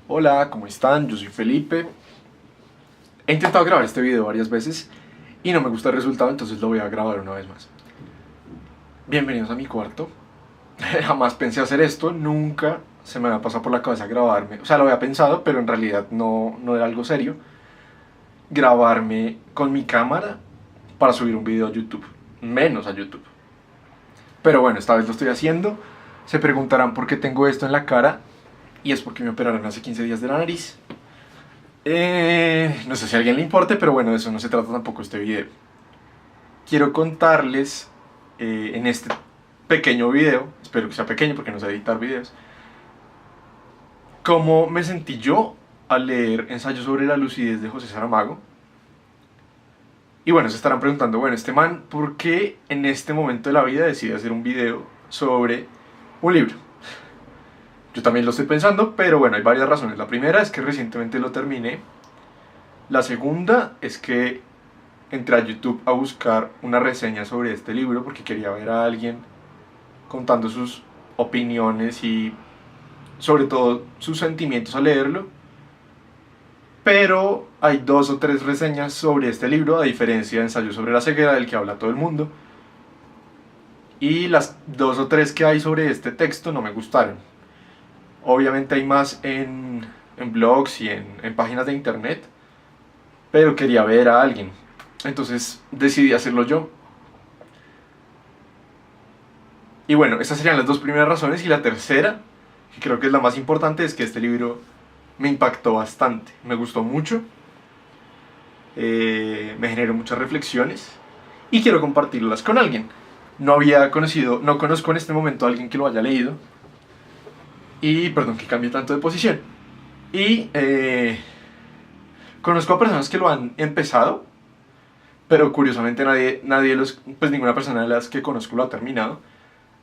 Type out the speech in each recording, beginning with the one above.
Hola, ¿cómo están? Yo soy Felipe. He intentado grabar este video varias veces y no me gusta el resultado, entonces lo voy a grabar una vez más. Bienvenidos a mi cuarto. Jamás pensé hacer esto, nunca se me había pasado por la cabeza grabarme. O sea, lo había pensado, pero en realidad no era algo serio. Grabarme con mi cámara para subir un video a YouTube, menos a YouTube. Pero bueno, esta vez lo estoy haciendo. Se preguntarán por qué tengo esto en la cara y es porque me operaron hace 15 días de la nariz. No sé si a alguien le importe, pero bueno, de eso no se trata tampoco este video. Quiero contarles en este pequeño video, espero que sea pequeño porque no sé editar videos, cómo me sentí yo al leer Ensayo sobre la lucidez de José Saramago. Y bueno, se estarán preguntando, bueno, este man, ¿por qué en este momento de la vida decide hacer un video sobre un libro? Yo también lo estoy pensando, pero bueno, hay varias razones. La primera es que recientemente lo terminé. La segunda es que entré a YouTube a buscar una reseña sobre este libro porque quería ver a alguien contando sus opiniones y sobre todo sus sentimientos al leerlo. Pero hay 2 o 3 reseñas sobre este libro, a diferencia de Ensayo sobre la ceguera, del que habla todo el mundo. Y las 2 o 3 que hay sobre este texto no me gustaron. Obviamente hay más en blogs y en páginas de internet, pero quería ver a alguien. Entonces decidí hacerlo yo. Y bueno, estas serían las 2 primeras razones. Y la tercera, que creo que es la más importante, es que este libro me impactó bastante. Me gustó mucho. Me generó muchas reflexiones. Y quiero compartirlas con alguien. No conozco en este momento a alguien que lo haya leído. Y, perdón que cambie tanto de posición. Y conozco a personas que lo han empezado, pero curiosamente pues ninguna persona de las que conozco lo ha terminado.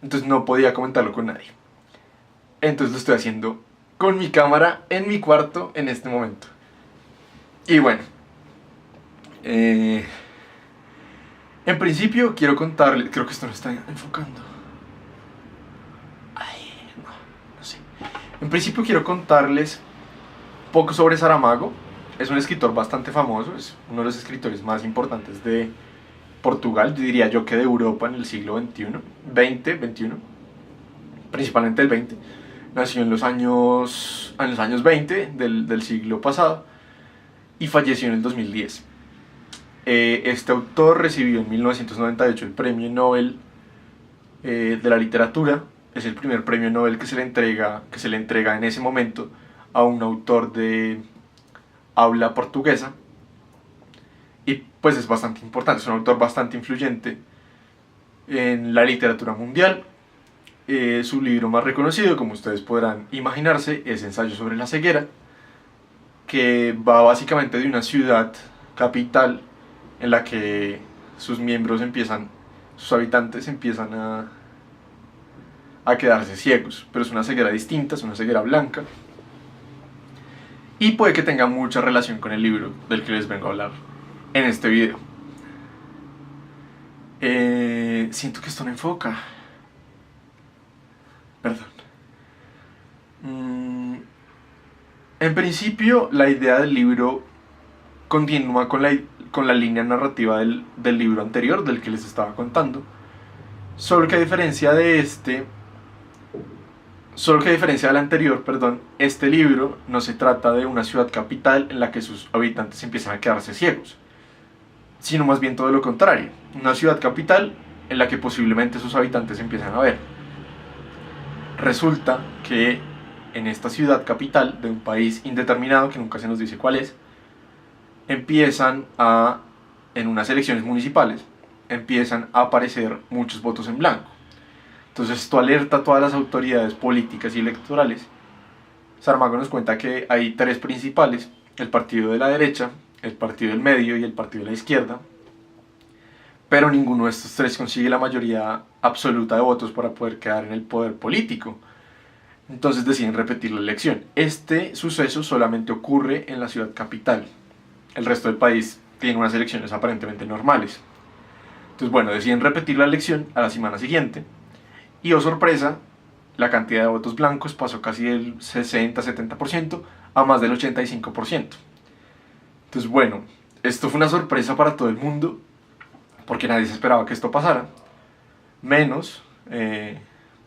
Entonces no podía comentarlo con nadie. Entonces lo estoy haciendo con mi cámara en mi cuarto en este momento. Y bueno, en principio quiero contarles, creo que esto no está enfocando. Ay, no sé. En principio quiero contarles un poco sobre Saramago. Es un escritor bastante famoso, es uno de los escritores más importantes de Portugal, diría yo que de Europa en el siglo XXI, principalmente el XX. Nació en los años 20 del siglo pasado y falleció en el 2010. Este autor recibió en 1998 el premio Nobel de la literatura. Es el primer premio Nobel que se le entrega en ese momento a un autor de habla portuguesa. Y pues es bastante importante, es un autor bastante influyente en la literatura mundial. Su libro más reconocido, como ustedes podrán imaginarse, es Ensayo sobre la ceguera, que va básicamente de una ciudad capital en la que sus habitantes empiezan a quedarse ciegos, pero es una ceguera distinta, es una ceguera blanca, y puede que tenga mucha relación con el libro del que les vengo a hablar en este video. Siento que esto no enfoca. Perdón. En principio, la idea del libro continúa con la línea narrativa del libro anterior, del que les estaba contando. Solo que a diferencia del anterior, perdón, este libro no se trata de una ciudad capital en la que sus habitantes empiezan a quedarse ciegos, sino más bien todo lo contrario, una ciudad capital en la que posiblemente sus habitantes empiezan a ver. Resulta que en esta ciudad capital de un país indeterminado, que nunca se nos dice cuál es, en unas elecciones municipales, empiezan a aparecer muchos votos en blanco. Entonces esto alerta a todas las autoridades políticas y electorales. Saramago nos cuenta que hay 3 principales: el partido de la derecha, el partido del medio y el partido de la izquierda. Pero ninguno de estos 3 consigue la mayoría absoluta de votos para poder quedar en el poder político. Entonces deciden repetir la elección. Este suceso solamente ocurre en la ciudad capital. El resto del país tiene unas elecciones aparentemente normales. Entonces bueno, deciden repetir la elección a la semana siguiente. Y oh sorpresa, la cantidad de votos blancos pasó casi del 60-70% a más del 85%. Entonces, bueno, esto fue una sorpresa para todo el mundo, porque nadie se esperaba que esto pasara, menos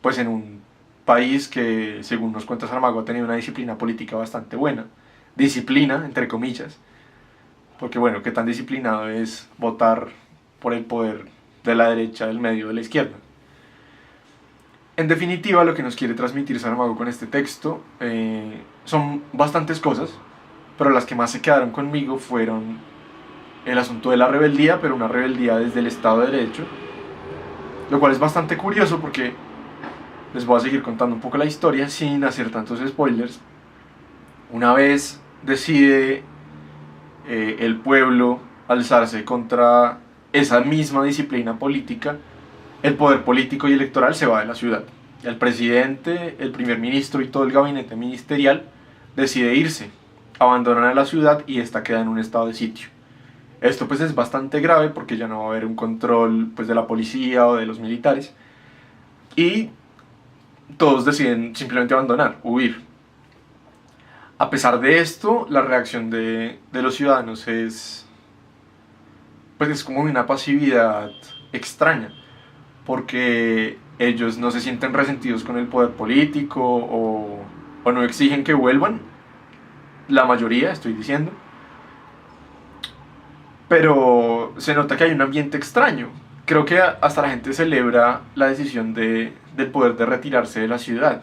pues en un país que, según nos cuenta Saramago, ha tenido una disciplina política bastante buena. Disciplina, entre comillas, porque bueno, qué tan disciplinado es votar por el poder de la derecha, del medio, de la izquierda. En definitiva, lo que nos quiere transmitir Saramago con este texto son bastantes cosas, pero las que más se quedaron conmigo fueron el asunto de la rebeldía, pero una rebeldía desde el Estado de Derecho, lo cual es bastante curioso porque les voy a seguir contando un poco la historia sin hacer tantos spoilers. Una vez decide el pueblo alzarse contra esa misma disciplina política, el poder político y electoral se va de la ciudad. El presidente, el primer ministro y todo el gabinete ministerial decide irse, abandonan la ciudad y esta queda en un estado de sitio. Esto pues es bastante grave porque ya no va a haber un control pues de la policía o de los militares y todos deciden simplemente abandonar, huir. A pesar de esto, la reacción de los ciudadanos pues es como una pasividad extraña, porque ellos no se sienten resentidos con el poder político o no exigen que vuelvan, la mayoría estoy diciendo, pero se nota que hay un ambiente extraño. Creo que hasta la gente celebra la decisión del poder de retirarse de la ciudad.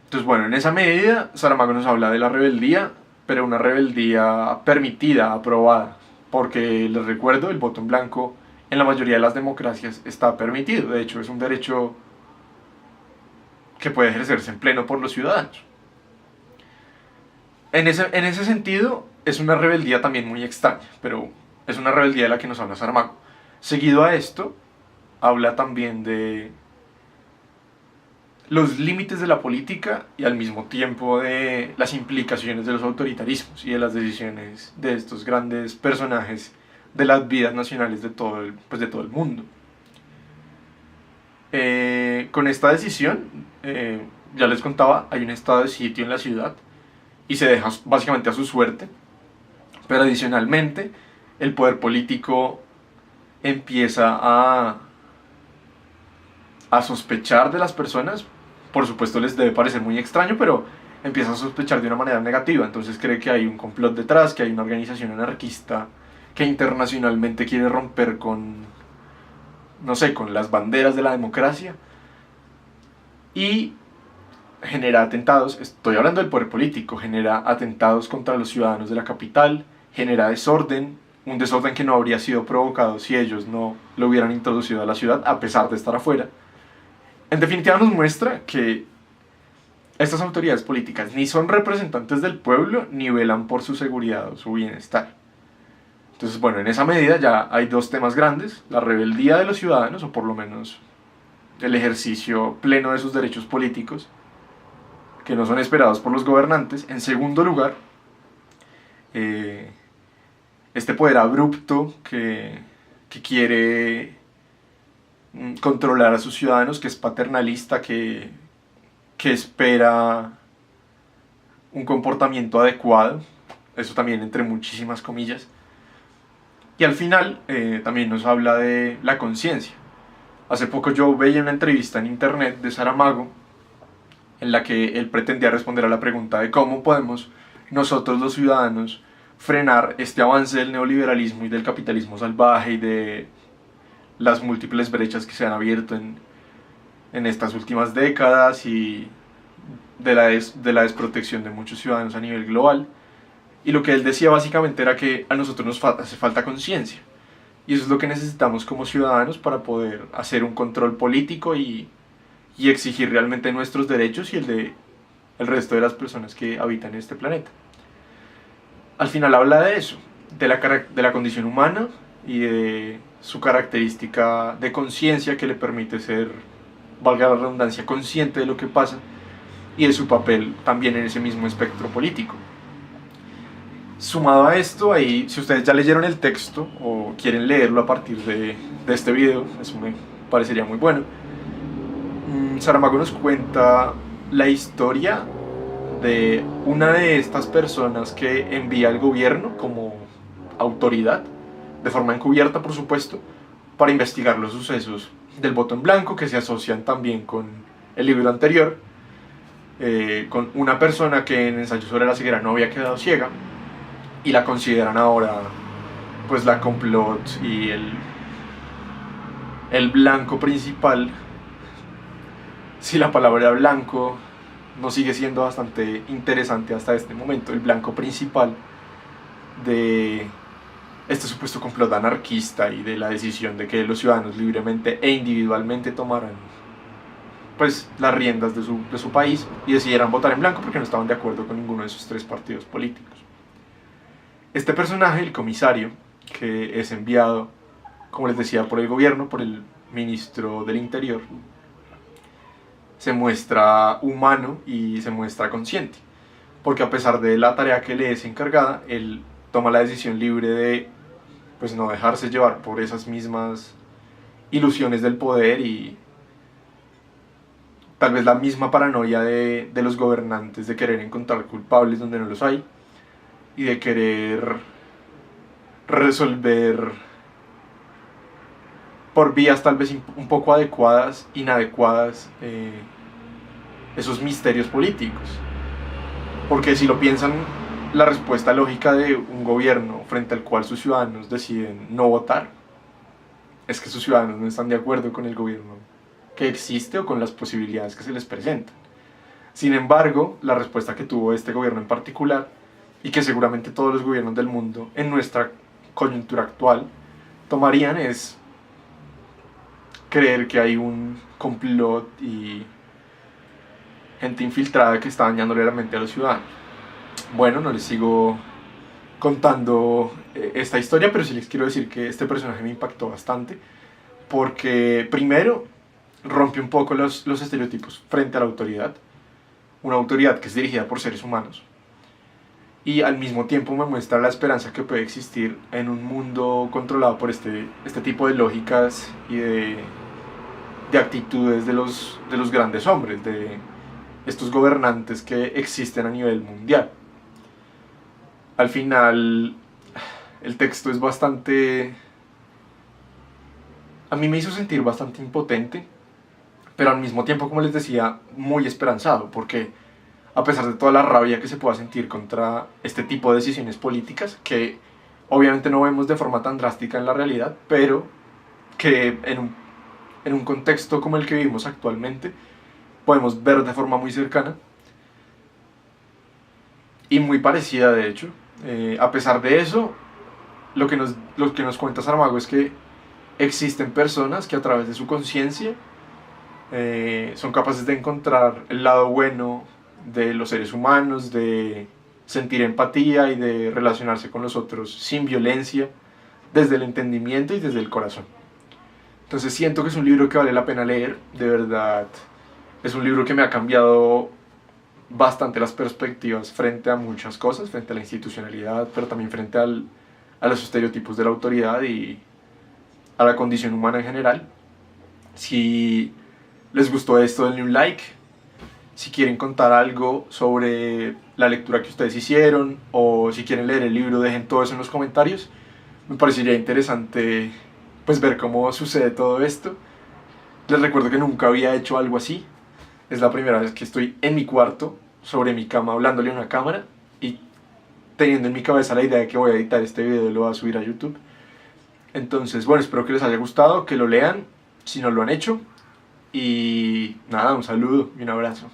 Entonces, bueno, en esa medida, Saramago nos habla de la rebeldía, pero una rebeldía permitida, aprobada, porque les recuerdo, el voto en blanco en la mayoría de las democracias está permitido. De hecho, es un derecho que puede ejercerse en pleno por los ciudadanos. En ese sentido, es una rebeldía también muy extraña, pero es una rebeldía de la que nos habla Saramago. Seguido a esto, habla también de los límites de la política y al mismo tiempo de las implicaciones de los autoritarismos y de las decisiones de estos grandes personajes de las vidas nacionales de todo el mundo. Con esta decisión, ya les contaba, hay un estado de sitio en la ciudad y se deja básicamente a su suerte, pero adicionalmente el poder político empieza a sospechar de las personas. Por supuesto les debe parecer muy extraño, pero empieza a sospechar de una manera negativa. Entonces cree que hay un complot detrás, que hay una organización anarquista que internacionalmente quiere romper con, no sé, con las banderas de la democracia y genera atentados. Estoy hablando del poder político, genera atentados contra los ciudadanos de la capital, genera desorden, un desorden que no habría sido provocado si ellos no lo hubieran introducido a la ciudad a pesar de estar afuera. En definitiva nos muestra que estas autoridades políticas ni son representantes del pueblo ni velan por su seguridad o su bienestar. Entonces, bueno, en esa medida ya hay dos temas grandes: la rebeldía de los ciudadanos, o por lo menos el ejercicio pleno de sus derechos políticos, que no son esperados por los gobernantes. En segundo lugar, este poder abrupto que quiere controlar a sus ciudadanos, que es paternalista, que espera un comportamiento adecuado, eso también entre muchísimas comillas. Y al final también nos habla de la conciencia. Hace poco yo veía una entrevista en internet de Saramago en la que él pretendía responder a la pregunta de cómo podemos nosotros los ciudadanos frenar este avance del neoliberalismo y del capitalismo salvaje y de las múltiples brechas que se han abierto en estas últimas décadas y de la desprotección de muchos ciudadanos a nivel global. Y lo que él decía básicamente era que a nosotros nos hace falta conciencia. Y eso es lo que necesitamos como ciudadanos para poder hacer un control político y exigir realmente nuestros derechos y el de el resto de las personas que habitan este planeta. Al final habla de eso, de la condición humana y de su característica de conciencia que le permite ser, valga la redundancia, consciente de lo que pasa y de su papel también en ese mismo espectro político. Sumado a esto, ahí, si ustedes ya leyeron el texto o quieren leerlo a partir de este video, eso me parecería muy bueno. Saramago nos cuenta la historia de una de estas personas que envía al gobierno como autoridad, de forma encubierta por supuesto, para investigar los sucesos del voto en blanco, que se asocian también con el libro anterior, con una persona que en Ensayo sobre la ceguera no había quedado ciega, y la consideran ahora pues la complot y el blanco principal, si la palabra blanco no sigue siendo bastante interesante hasta este momento, el blanco principal de este supuesto complot anarquista y de la decisión de que los ciudadanos libremente e individualmente tomaran pues las riendas de su país y decidieran votar en blanco porque no estaban de acuerdo con ninguno de esos tres partidos políticos. Este personaje, el comisario, que es enviado, como les decía, por el gobierno, por el ministro del Interior, se muestra humano y se muestra consciente, porque a pesar de la tarea que le es encargada, él toma la decisión libre de pues no dejarse llevar por esas mismas ilusiones del poder y tal vez la misma paranoia de los gobernantes de querer encontrar culpables donde no los hay y de querer resolver por vías tal vez un poco adecuadas, inadecuadas, esos misterios políticos. Porque si lo piensan, la respuesta lógica de un gobierno frente al cual sus ciudadanos deciden no votar es que sus ciudadanos no están de acuerdo con el gobierno que existe o con las posibilidades que se les presentan. Sin embargo, la respuesta que tuvo este gobierno en particular, y que seguramente todos los gobiernos del mundo en nuestra coyuntura actual tomarían, es creer que hay un complot y gente infiltrada que está dañándole la mente a los ciudadanos. Bueno, no les sigo contando esta historia, pero sí les quiero decir que este personaje me impactó bastante porque primero rompe un poco los estereotipos frente a la autoridad, una autoridad que es dirigida por seres humanos, y al mismo tiempo me muestra la esperanza que puede existir en un mundo controlado por este tipo de lógicas y de actitudes de los grandes hombres, de estos gobernantes que existen a nivel mundial. Al final, el texto es bastante... A mí me hizo sentir bastante impotente, pero al mismo tiempo, como les decía, muy esperanzado, porque a pesar de toda la rabia que se pueda sentir contra este tipo de decisiones políticas, que obviamente no vemos de forma tan drástica en la realidad, pero que en un contexto como el que vivimos actualmente, podemos ver de forma muy cercana y muy parecida de hecho. A pesar de eso, lo que nos cuenta Saramago es que existen personas que a través de su conciencia son capaces de encontrar el lado bueno de los seres humanos, de sentir empatía y de relacionarse con los otros sin violencia, desde el entendimiento y desde el corazón. Entonces siento que es un libro que vale la pena leer, de verdad. Es un libro que me ha cambiado bastante las perspectivas frente a muchas cosas, frente a la institucionalidad, pero también frente a los estereotipos de la autoridad y a la condición humana en general. Si les gustó esto, denle un like. Si quieren contar algo sobre la lectura que ustedes hicieron o si quieren leer el libro, dejen todo eso en los comentarios. Me parecería interesante pues ver cómo sucede todo esto. Les recuerdo que nunca había hecho algo así. Es la primera vez que estoy en mi cuarto, sobre mi cama, hablándole a una cámara y teniendo en mi cabeza la idea de que voy a editar este video y lo voy a subir a YouTube. Entonces, bueno, espero que les haya gustado, que lo lean, si no lo han hecho. Y nada, un saludo y un abrazo.